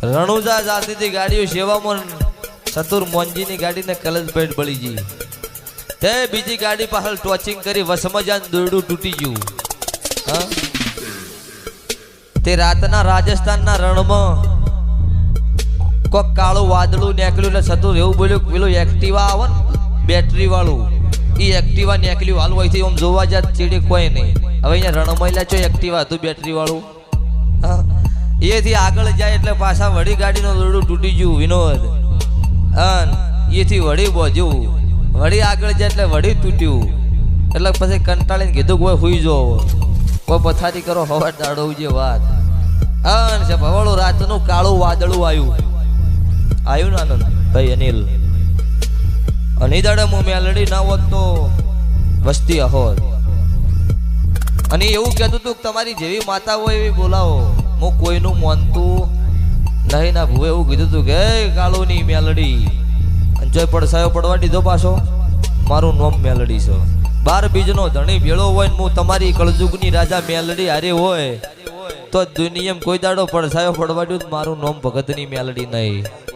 રણુજા જાતી હતી ગાડીઓ સેવામાં ચતુર મોંજીની ગાડીને કલજ પેટ બળી ગઈ તે બીજી ગાડી પાછળ ટોચિંગ કરી વસમાં જાન દોરડું તૂટી ગયું હા તે રાતના રાજસ્થાનના રણમાં કોક કાળું વાદળું નીકળ્યું એટલે ચતુર એવું બોલ્યું પેલું એક્ટિવા આવે ને બેટરી વાળું એ એક્ટિવા નીકળ્યું હાલ હોયથી આમ જોવા જાત ચીડી કોઈ નહીં હવે અહીંયા રણમૈલા છો એક્ટિવા હતું બેટરી વાળું હા એથી આગળ જાય એટલે પાછા વળી ગાડીનું દોરડું તૂટી ગયું વિનોદ અન એથી વળી બોજ્યું વળી આગળ જાય એટલે વળી તૂટ્યું એટલે પછી કંટાળીને કીધું કોઈ હુઈ જો કોઈ પથારી કરો હવા દાડવું જે વાત અન છે ભવાળું રાતનું કાળું વાદળું આવ્યું ને આનંદ ભાઈ અનિલ અને દાડે હું મેલડી ના હોત તો વસ્તી હોત અને એવું કહેતું હતું કે તમારી જેવી માતા હોય એવી બોલાવો હું કોઈનું માનતું નહીં ના ભૂવે એવું કીધું હતું કે કાળું ની મેલડી જોઈ પડસાયો પડવા દીધો પાછો મારું નામ મેલડી છે 12 બીજનો ધણી ભેળો હોય ને હું તમારી કળજુગની રાજા મેલડી હારે હોય તો દુનિયામાં કોઈ દાડો પડસાયો પડવા દઉં મારું નામ ભગતની મેલડી નહીં